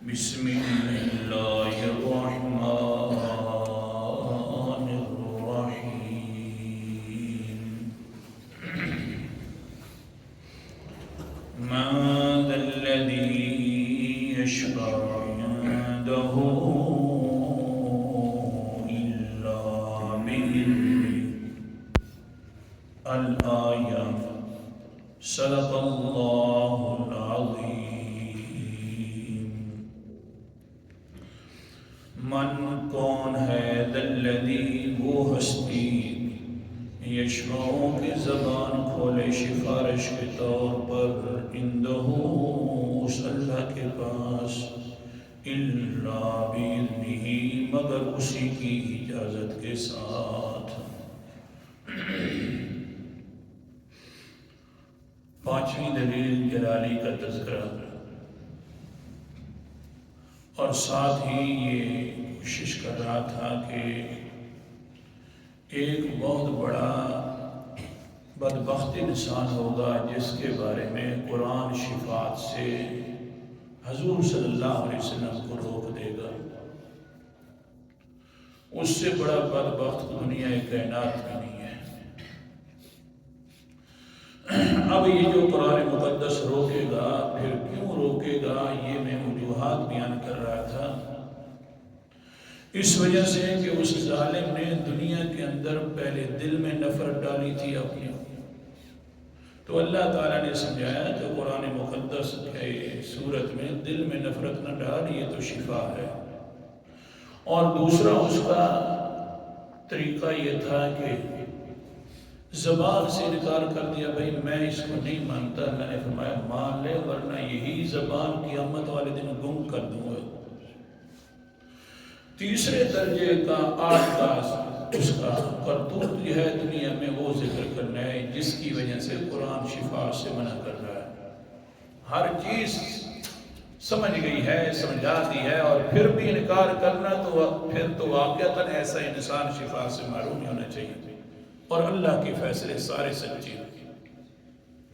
بسم الله الرحمن الرحيم من ذا الذي يشفع عنده إلا بإذنه الآية صدق الله العظيم من کون ہے الذی وہ ہستی یشفع کی زبان کھولے سفارش کے طور پر عندہ اس اللہ کے پاس الا باذنہ مگر اسی کی اجازت کے ساتھ۔ پانچویں دلیل جلالی کا تذکرہ اور ساتھ ہی یہ کوشش کر رہا تھا کہ ایک بہت بڑا بدبخت انسان ہوگا جس کے بارے میں قرآن شفاعت سے حضور صلی اللہ علیہ وسلم کو روک دے گا۔ اس سے بڑا بدبخت دنیا کائنات میں نہیں ہے۔ اب یہ جو قرآن مقدس روکے گا، پھر کیوں روکے گا، یہ میں وجوہات بیان کر رہا تھا۔ اس وجہ سے کہ اس ظالم نے دنیا کے اندر پہلے دل میں نفرت ڈالی تھی اپنی، تو اللہ تعالیٰ نے سمجھایا کہ قرآن مقدس کے صورت میں دل میں نفرت نہ ڈال، یہ تو شفا ہے۔ اور دوسرا اس کا طریقہ یہ تھا کہ زبان سے انکار کر دیا، بھائی میں اس کو نہیں مانتا۔ میں نے فرمایا مان لے ورنہ یہی زبان قیامت والے دن گم کر دوں گا۔ تیسرے درجے کا آٹھ کا اس کا کرتوت یہ ہے دنیا میں وہ ذکر کرنا ہے جس کی وجہ سے قرآن شفا سے منع کر رہا ہے۔ ہر چیز سمجھ گئی ہے، سمجھا دی ہے، اور پھر بھی انکار کرنا تو پھر تو واقعتاً ایسا انسان شفا سے محروم ہونا چاہیے۔ اور اللہ کے فیصلے سارے سچے ہیں۔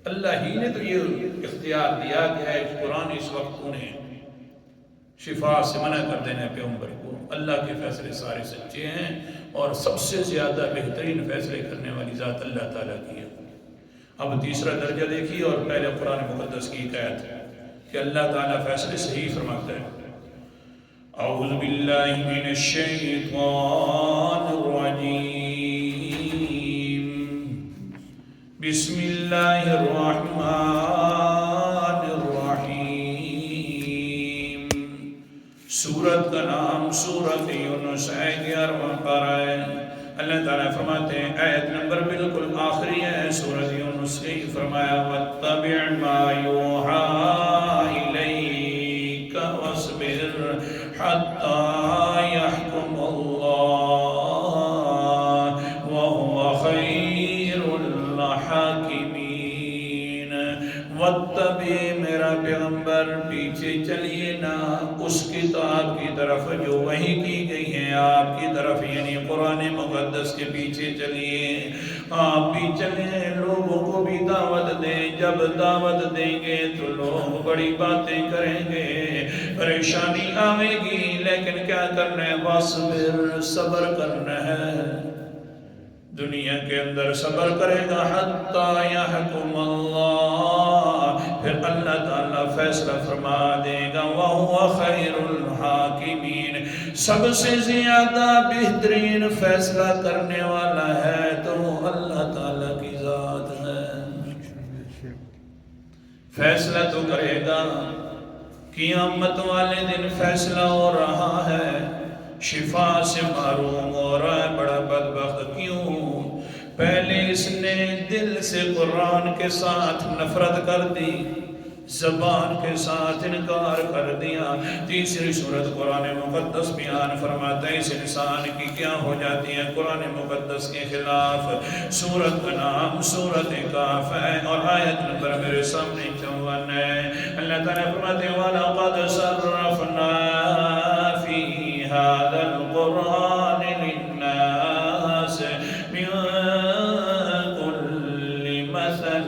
اللہ ہی نے تو یہ اختیار دیا کہ ہے قرآن اس وقت انہیں شفا سے منع کر دینا پیغمبر کو۔ اللہ کے فیصلے سارے سچے ہیں اور سب سے زیادہ بہترین فیصلے کرنے والی ذات اللہ تعالیٰ کی ہے۔ اب تیسرا درجہ دیکھیے اور پہلے قرآن مقدس کی حکایت ہے کہ اللہ تعالیٰ فیصلے صحیح فرماتا ہے۔ اعوذ باللہ من الشیطان الرجیم، بسم اللہ الرحمن الرحیم۔ سورت کا نام سورت یونس ہے، 11واں پارہ ہے۔ اللہ تعالیٰ فرماتے ہیں، آیت نمبر بالکل آخری ہے سورت یونس کی، فرمایا وَاتَّبِعْ مَا يُوحَىٰ إِلَيْكَ وَاصْبِرْ حَتَّىٰ يَحْكُمَ اللَّهُ وَهُوَ خَيْرُ الْحَاكِمِينَ۔ وَاتَّبِعْ میرا پیغمبر پیچھے چلیے نا اس کتاب کی طرف جو وحی کی گئی ہے آپ کی طرف، یعنی قرآن مقدس کے پیچھے چلیے۔ آپ بھی چلیں، لوگوں کو بھی دعوت دیں۔ جب دعوت دیں گے تو لوگ بڑی باتیں کریں گے، پریشانی آئے گی، لیکن کیا کرنا ہے؟ واصبر، صبر کرنا ہے۔ دنیا کے اندر صبر کرے گا حتیٰ یحکم اللہ، پھر اللہ تعالیٰ فیصلہ فرما دے گا۔ وَهُوَ خَيْرُ الْحَاكِمِينَ، سب سے زیادہ بہترین فیصلہ کرنے والا ہے تو اللہ تعالیٰ کی ذات ہے۔ فیصلہ تو کرے گا، قیامت والے دن فیصلہ ہو رہا ہے، شفا سے محروم ہو رہا ہے، بڑا بدبخت۔ کیوں؟ پہلے اس نے دل سے قرآن کے ساتھ نفرت کر دی، زبان کے ساتھ انکار کر دیا۔ تیسری صورت قرآن مقدس بیان فرماتا ہے اس انسان کی کیا ہو جاتی ہے قرآن مقدس کے خلاف۔ سورت کا نام سورت کاف ہے اور آیت نمبر میرے سامنے 54 ہے۔ اللہ تعالیٰ فرماتے ہیں وَلَقَدْ صَرَّفْنَا فِي هَذَا الْقُرْآنِ لِلنَّاسِ مِنْ كُلِّ مَثَلٍ،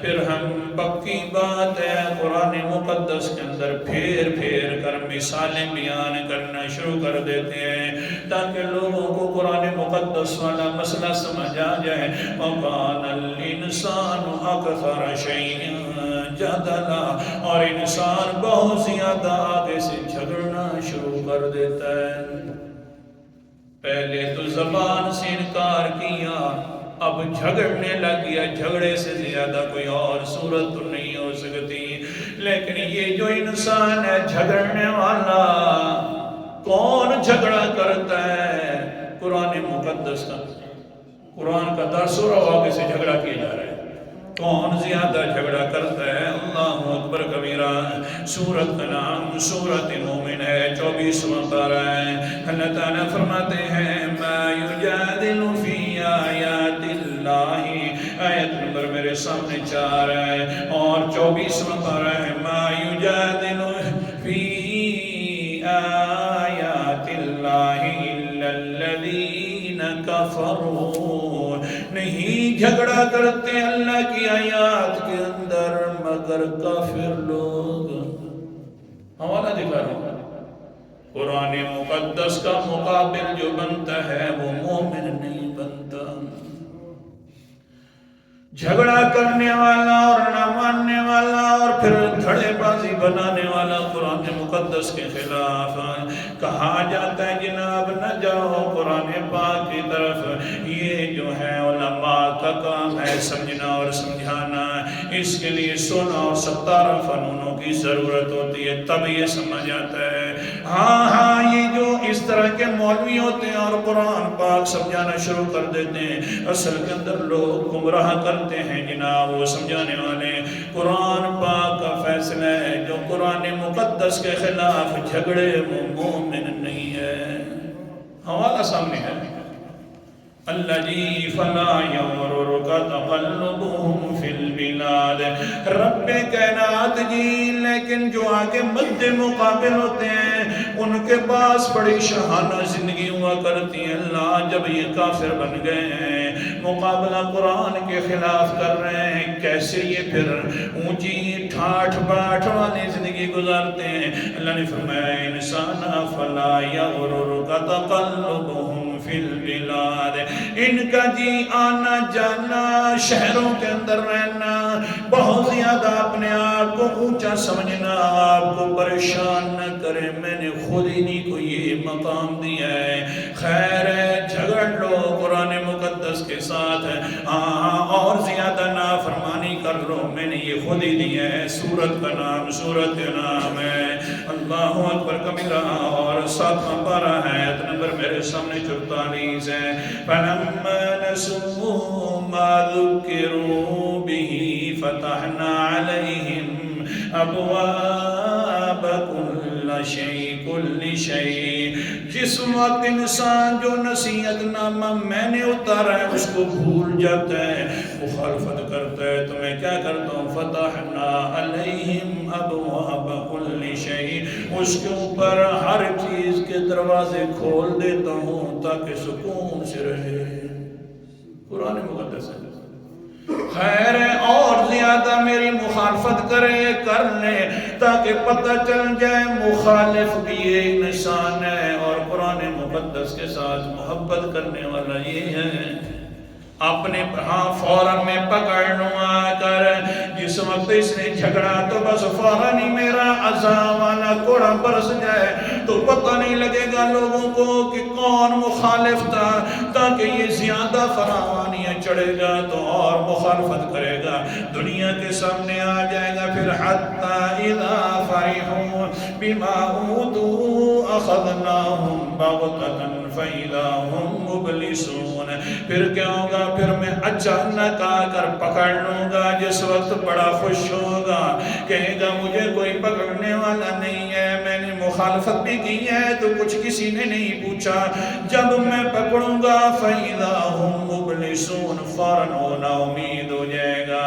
پھر ہم پکی بات ہے قرآن مقدس کے اندر اندر پھیر پھیر کر مثالیں بیان کرنا شروع کر دیتے ہیں تاکہ لوگوں کو قرآن مقدس والا مسئلہ سمجھ آ جائے. وَقَالَ الْإِنسَانُ أَكْثَرَ شَيْءٍ جَدَلًا اور انسان بہت زیادہ آگے سے جھگڑنا شروع کر دیتا ہے. پہلے تو زبان سے انکار کیا اب جھگڑنے لگ گیا. جھگڑے سے زیادہ کوئی اور صورت تو نہیں ہو سکتی. لیکن یہ جو انسان ہے جھگڑنے والا کون جھگڑا کرتا ہے؟ قرآن مقدس کا قرآن کا درس ہو رہا آگے سے جھگڑا کیا جا رہا ہے. کون زیادہ جھگڑا کرتا ہے؟ اللہ اکبر کبیرہ. سورت کا نام سورت مومن ہے. 24واں پارہ ہے. اللہ تعالیٰ فرماتے ہیں ما یجادل فی آیات اللہ. آیت نمبر میرے سامنے 4 ہے اور 24واں پارہ ہے. ما یجادل فی آیات اللہ الا الذین کفروا. نہیں جھگڑا کرتے اللہ کی آیات کے اندر مگر کافر لوگ. حوالہ دکھا رہا ہوں. قرآن مقدس کا مقابل جو بنتا ہے وہ مومن نہیں بنتا. جھگڑا کرنے والا اور نہ ماننے والا اور پھر دھڑے بازی بنانے والا قرآن مقدس کے خلاف کہا جاتا ہے جناب نہ جاؤ قرآن پاک کی طرف. یہ جو ہے علماء کا کام ہے سمجھنا اور سمجھانا. اس کے لیے 16 اور 17 فنونوں کی ضرورت ہوتی ہے تب یہ سمجھ آتا ہے. ہاں یہ جو اس طرح کے مولوی ہوتے ہیں اور قرآن پاک سمجھانا شروع کر دیتے ہیں اصل کے اندر لوگ گمراہ کرتے ہیں جناب. وہ سمجھانے والے قرآن پاک کا فیصلہ ہے جو قرآن مقدس کے خلاف جھگڑے وہ مومن نہیں ہے. حوالہ سامنے ہے. اللہ جی فلا یغررک تقلبهم فی البلاد. رب کائنات جی لیکن جو آگے مد مقابل ہوتے ہیں ان کے پاس بڑی شاہانہ زندگی ہوا کرتی ہے. اللہ جب یہ کافر بن گئے ہیں مقابلہ قرآن کے خلاف کر رہے ہیں کیسے یہ پھر اونچی ٹھاٹھ باٹھ والی زندگی گزارتے ہیں. اللہ نے فرمایا انسان فلا یغررک تقلبهم فی البلاد. ان کا جی آنا جانا شہروں کے اندر رہنا بہت زیادہ اپنے آپ کو اونچا سمجھنا آپ کو پریشان نہ کرے. میں نے خود انہیں کو یہ مقام دیا ہے. خیر ہے جھگڑ لو قرآن مقدس کے ساتھ اور زیادہ نافرمانی کر لو میں نے یہ خود ہی دیا ہے. سورت کا نام سورت نام ہے اللہ اکبر کبیرہ اور 7واں پارہ ہے. آیت نمبر میرے سامنے 44 ہے. فَلَمَّا نَسُوا مَا ذُكِّرُوا بِهِ فَتَحْنَا عَلَيْهِمْ أَبْوَابَ كُلِّ شَيْءٍ. جس وقت انسان جو نصیحت نامہ میں نے اتارا ہے اس کو بھول جاتا ہے مخالفت کرتا ہے تو میں کیا کرتا ہوں فتحنا علیہم ابواب کل شیء. اس کے اوپر ہر چیز کے دروازے کھول دیتا ہوں تاکہ سکون سے رہے. قرآن مقدس ہے. خیر ہے اور زیادہ میری مخالفت کرے کر لے تاکہ پتہ چل جائے مخالف بھی یہ انسان ہے اور قرآن مقدس کے ساتھ محبت کرنے والا یہ ہے. اپنے فوراً میں پکڑ لوں آ کر جس وقت اس نے جھگڑا تو بس فوراً ہی میرا عذاب والا کوڑا برس جائے تو پتہ نہیں لگے گا لوگوں کو کہ کون مخالف تھا تاکہ یہ زیادہ فراوانیاں چڑھے گا تو اور مخالفت کرے گا دنیا کے سامنے آ جائے گا. پھر حتی اذا فرحوا بما اوتوا اخذناهم بغتة فإذا هم مبلسون. پھر کیا ہوگا پھر میں اچانک آ کر پکڑ لوں گا. جس وقت بڑا خوش ہوگا کہے گا مجھے کوئی پکڑنے والا نہیں ہے میں نے مخالفت بھی کی ہے تو کچھ کسی نے نہیں پوچھا. جب میں پکڑوں گا فَإِذَا هُمْ مُبْلِسُونَ فوراً وہ نا امید ہو جائے گا.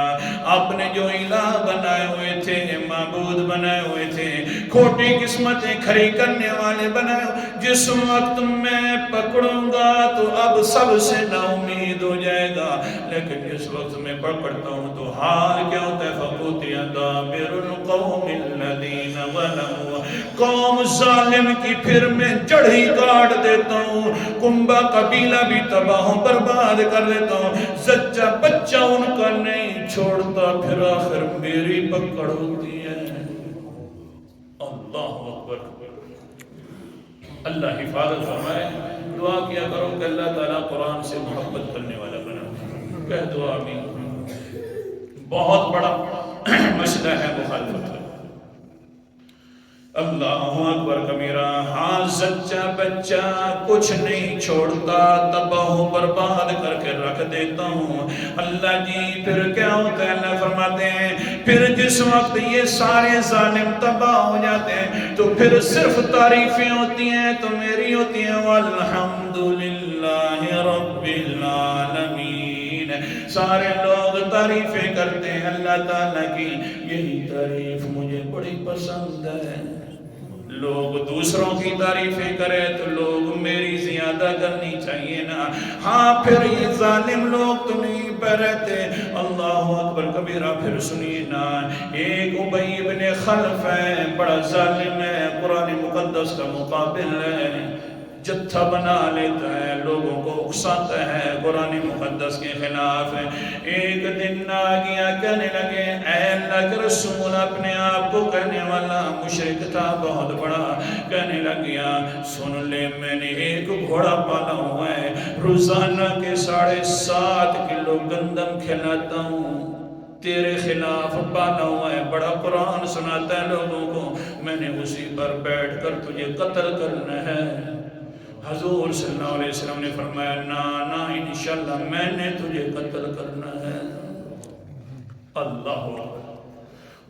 آپ نے جو الہ بنائے ہوئے تھے, معبود بنائے ہوئے تھے, کھوٹی قسمتیں کھڑی کرنے والے بنائے, جس وقت میں پکڑوں گا تو اب سب سے نا امید ہو جائے گا. لیکن جس وقت میں پکڑتا ہوں تو حال کیا ہوتا ہے؟ فَقُطِعَ دَابِرُ الْقَوْمِ الَّذِينَ ظَلَمُوا, قوم ظالم کی پھر میں جڑھی کاٹ دیتا ہوں, کنبہ قبیلہ بھی تباہ و برباد کر دیتا ہوں, زچہ بچہ ان کا نہیں چھوڑتا, پھر آخر میری پکڑ ہوتی ہے. اللہ اکبر. اللہ حفاظت فرمائے. دعا کیا کرو کہ اللہ تعالیٰ قرآن سے محبت کرنے والا بنا. کہہ دو آمین. بہت بڑا مسئلہ ہے مخالفت کا. اللہ اکبر کبیرہ. ہاں زچہ بچہ کچھ نہیں چھوڑتا, تباہ و برباد کر کے رکھ دیتا ہوں. اللہ جی پھر کیا ہوتا ہے؟ اللہ فرماتے ہیں پھر جس وقت یہ سارے ظالم تباہ ہو جاتے ہیں تو پھر صرف تعریفیں ہوتی ہیں تو میری ہوتی ہیں. والحمدللہ رب العالمین. سارے لوگ تعریفیں کرتے ہیں اللہ تعالیٰ کی. یہی تعریف مجھے بڑی پسند ہے. لوگ دوسروں کی تعریفیں کرے تو لوگ میری زیادہ کرنی چاہیے نا. ہاں پھر یہ ظالم لوگ تو نہیں پہ رہتے. اللہ اکبر کبیرہ. پھر سنیے نا, ایک ابی بن خلف ہے, بڑا ظالم ہے, قرآن مقدس کا مقابل ہے, جتھا بنا لیتا ہے, لوگوں کو اکساتا ہے, قرآن مقدس کے خلاف ہے. ایک دن آ گیا کہنے لگے اے اللہ کے رسول, اپنے آپ کو کہنے والا مشرک تھا بہت بڑا, کہنے لگیا سن لے میں نے ایک گھوڑا پالا ہوا ہے, روزانہ کے 7.5 کلو گندم کھلاتا ہوں, تیرے خلاف پالا ہوا ہے, بڑا قرآن سناتا ہے لوگوں کو, میں نے اسی پر بیٹھ کر تجھے قتل کرنا ہے. حضور صلی اللہ علیہ وسلم نے فرمایا نا نا انشاءاللہ میں نے تجھے قتل کرنا ہے. اللہ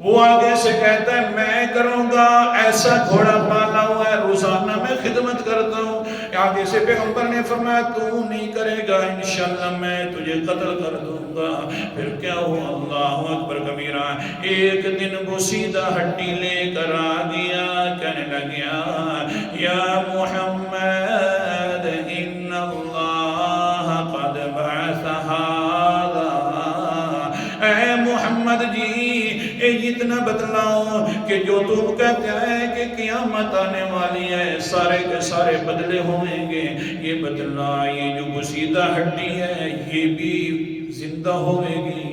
وہ آگے سے کہتا ہے میں کروں گا, ایسا گھوڑا پالا ہوا ہے, روزانہ میں خدمت کرتا ہوں. آگے سے پیغمبر نے فرمایا تو نہیں کرے گا, انشاءاللہ میں تجھے قتل کر دوں گا. پھر کیا ہوا؟ اللہ اکبر کبیرہ. ایک دن بوسیدہ ہڈی لے کر آ گیا, کہنے لگیا یا محمد ان اللہ قد بعث هذا. اے محمد جی یہ اتنا بتلاؤ کہ جو تم کہتے ہیں کہ قیامت آنے والی ہے, سارے کے سارے بدلے ہوئیں گے, یہ بتلا یہ جو بوسیدہ ہڈی ہے یہ بھی زندہ ہوئے گی.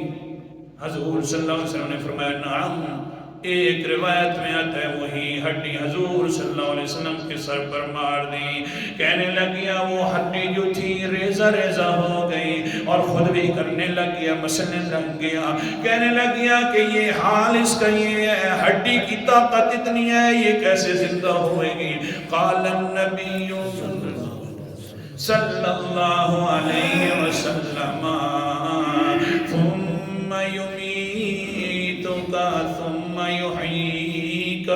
حضور صلی اللہ علیہ وسلم نے فرمایا نعم. ایک روایت میں آتا ہے وہی ہڈی حضور صلی اللہ علیہ وسلم کے سر پر مار دی. کہنے لگیا وہ ہڈی جو تھی ریزہ ریزہ ہو گئی اور خود بھی کرنے لگ گیا, مسلنے لگ گیا. کہنے لگیا کہ یہ حال اس کا یہ ہے, ہڈی کی طاقت اتنی ہے, یہ کیسے زندہ ہوئے گی؟ قال النبی صلی اللہ علیہ وسلم ثم یمیتک ثم یحییک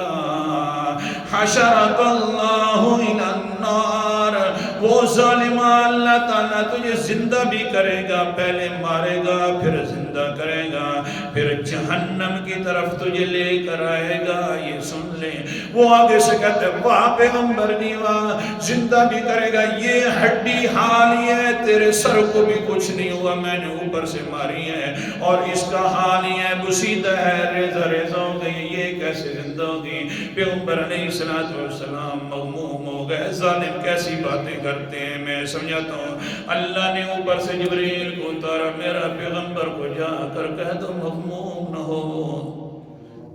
حشرک اللہ الی النار. وہ ظالمہ اللہ تعالیٰ تجھے زندہ بھی کرے گا, پہلے مارے گا پھر زندہ کرے گا, پھر جہنم کی طرف تجھے لے کر آئے گا. یہ سن لیں. وہ آگے سے کہتے ہیں واہ پیغمبر جی واہ, زندہ بھی کرے گا. یہ ہڈی حال یہ ہے, تیرے سر کو بھی کچھ نہیں ہوا, میں نے اوپر سے ماری ہے, اور اس کا حال یہ ہے بسیدہ ہے, ریزہ ریزہ ہو گئی, یہ کیسے زندہ ہوگی؟ پیغمبر علیہ السلام مغموم ہو گئے. ظالم کیسی باتیں کرتے ہیں, میں سمجھاتا ہوں. اللہ نے اوپر سے جبریل کو اتارا, میرا پیغمبر کو جا کر کہہ دو مغموم نہ ہو.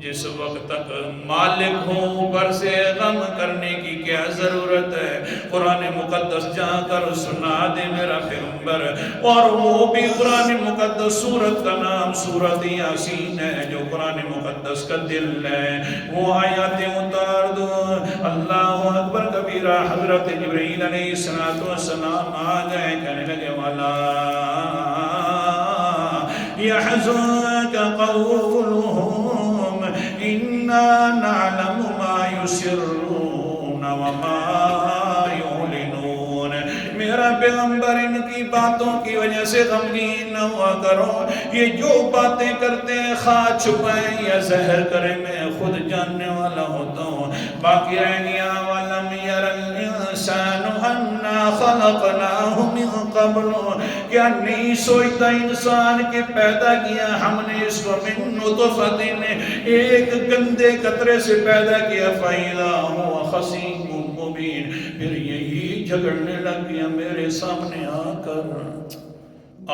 جس وقت تک مالک ہو اوپر سے غم کرنے کی کیا ضرورت ہے؟ قرآن مقدس جا کر سنا دے میرا پیغمبر. اور وہ بھی قرآن مقدس سورت کا نام سورت یاسین ہے, جو قرآن مقدس کا دل ہے. وہ آیاتیں اتار دو. اللہ اکبر کبیرہ. حضرت جبرائیل علیہ السلام آ گئے, کہنے لگے والا يحزنك قولهم إنا نعلم ما يسرون وما يعلنون. میرا پیغمبر ان کی باتوں کی وجہ سے غمگین نہ ہوا کرو. یہ جو باتیں کرتے ہیں خواہ چھپائیں یا زہر کریں میں خود جاننے والا ہوتا ہوں. باقی رہ گیا وَلَمْ يَرَ الْإِنسَانُ أَنَّا خَلَقْنَاهُ مِنْ قَبْلُ. کیا نہیں سوچتا انسان کے پیدا کیا ہم نے اس کو من نطفۃ ایک گندے قطرے سے پیدا کیا فَإِذَا هُوَ خَصِيمٌ مُبِينٌ. پھر یہی جھگڑنے لگ گیا میرے سامنے آ کر.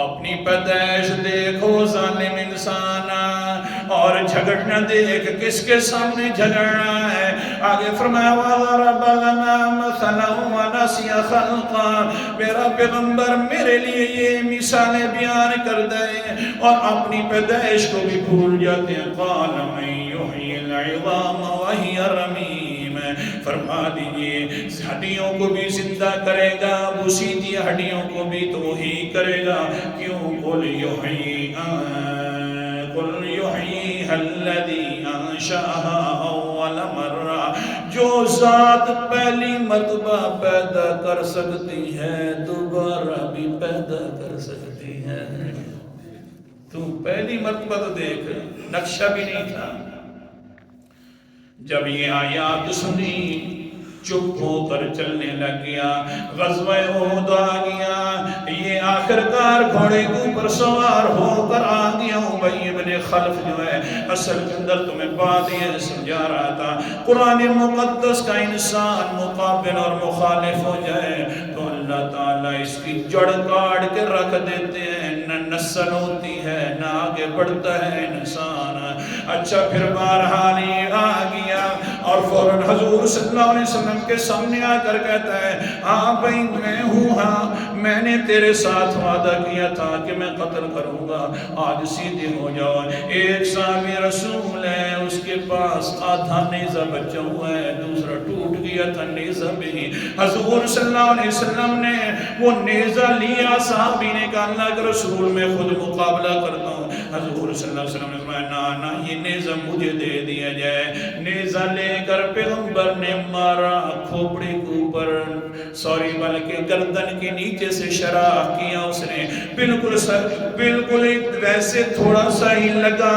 اپنی پیدائش دیکھو ظالم انسان اور جھگڑنا دیکھ کس کے سامنے جھگڑنا ہے. آگے فرمایا وَضَرَبَ لَنَا مَثَلًا وَنَسِيَ خَلْقًا. میرا پیغمبر میرے لیے یہ مثالیں بیان کر دے اور اپنی پیدائش کو بھی بھول جاتے ہیں. قَالَ مَن يُحْيِي الْعِظَامَ وَهِيَ رَمِيمٌ. فرما دیجئے ہڈیوں کو بھی زندہ کرے گا وہ سیدھی ہڈیوں کو بھی تو ہی کرے گا. کیوں قُلْ يُحْيِيهَا الَّذِي أَنشَأَهَا أَوَّلَ مَرَّةٍ. جو ذات پہلی مرتبہ پیدا کر سکتی ہے دوبارہ بھی پیدا کر سکتی ہے. تو پہلی مرتبہ تو دیکھ نقشہ بھی نہیں تھا. جب یہ آیات سنی چپ ہو کر چلنے لگ گیا. غزوہ احد آ گیا. یہ آخرکار گھوڑے کے اوپر سوار ہو کر آ گیا. ابی بن خلف جو ہے اصل کے اندر تمہیں بات یہ سمجھا رہا تھا قرآن مقدس کا انسان مقابل اور مخالف ہو جائے تو اللہ تعالیٰ اس کی جڑ کاٹ کے رکھ دیتے ہیں. نہ نسل ہوتی ہے نہ آگے بڑھتا ہے انسان. اچھا پھر بہرحال یہ آ گیا اور فوراً حضور صلی اللہ علیہ وسلم کے سامنے آ کر کہتا ہے ہاں بھائی میں ہوں. ہاں میں نے تیرے ساتھ وعدہ کیا تھا کہ میں قتل کروں گا. آج سیدھے ہو جاؤ. ایک صحابی رسول ہے اس کے پاس آدھا نیزہ بچا ہوا ہے دوسرا ٹوٹ گیا تھا نیزہ بھی. حضور صلی اللہ علیہ وسلم نے وہ نیزہ لیا. صحابی نے کہا اللہ کے رسول میں خود مقابلہ کرتا ہوں. حضور صلی اللہ علیہ وسلم نے فرمایا نا یہ نیزہ مجھے دے دیا جائے. نیزہ لے کر پیغمبر نے مارا کھوپڑے کے اوپر بلکہ گردن کے نیچے سے شراخ کیا. اس نے بالکل ویسے تھوڑا سا ہی لگا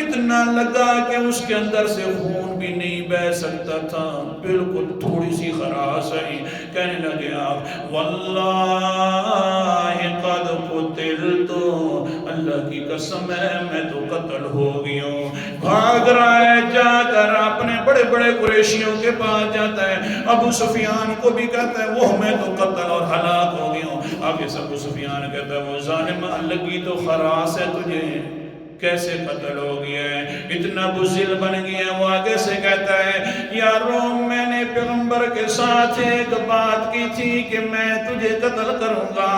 اتنا لگا کہ اس کے اندر سے خون بھی نہیں بہ سکتا تھا. بالکل تھوڑی سی خراش آئی. کہنے لگے آپ واللہ قد قتلت. اللہ کی قسم ہے میں تو قتل ہو گیا ہوں. بھاگ رہا ہے جا کر اپنے بڑے بڑے قریشیوں کے پاس جاتا ہے. ابو سفیان کو بھی کہتا ہے وہ میں تو قتل اور ہلاک ہو گیا ہوں. اب اس ابو سفیان کہتا ہے وہ ظالم لگی تو خراس ہے تجھے کیسے قتل ہو گیا ہے اتنا بزدل بن گیا ہے. وہ آگے سے کہتا ہے یارو میں نے پیغمبر کے ساتھ ایک بات کی تھی کہ میں تجھے قتل کروں گا.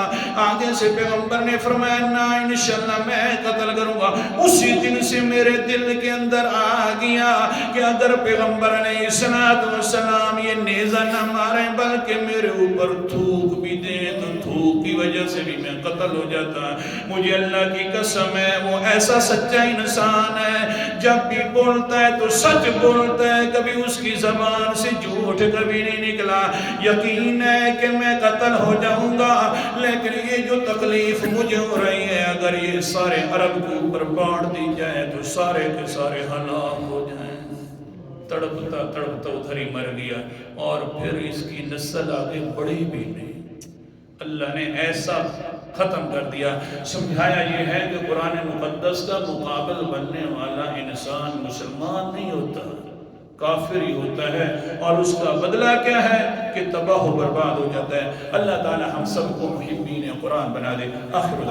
آگے سے پیغمبر نے فرمایا نا انشاءاللہ میں قتل کروں گا. اسی دن سے میرے دل کے اندر آ گیا کہ اگر پیغمبر علیہ السلام یہ نیزہ نہ مارے بلکہ میرے اوپر تھوک بھی دیں تو تھوک کی وجہ سے بھی میں قتل ہو جاتا. مجھے اللہ کی قسم ہے وہ ایسا سچا انسان ہے جب بھی بولتا ہے تو سچ بولتا ہے کبھی اس کی زبان سے جھوٹ کبھی نہیں نکلا. یقین ہے کہ میں قتل ہو جاؤں گا لیکن یہ جو تکلیف مجھے ہو رہی ہے اگر یہ سارے عرب کے اوپر بانٹ دی جائے تو سارے کے سارے ہلاک ہو جائیں. تڑپتا تڑپتا ادھر ہی مر گیا اور پھر اس کی نسل آگے بڑھی بھی نہیں. اللہ نے ایسا ختم کر دیا. سمجھایا یہ ہے کہ قرآن مقدس کا مقابل بننے والا انسان مسلمان نہیں ہوتا کافر ہی ہوتا ہے اور اس کا بدلہ کیا ہے کہ تباہ و برباد ہو جاتا ہے. اللہ تعالی ہم سب کو محبین قرآن بنا دے. آخر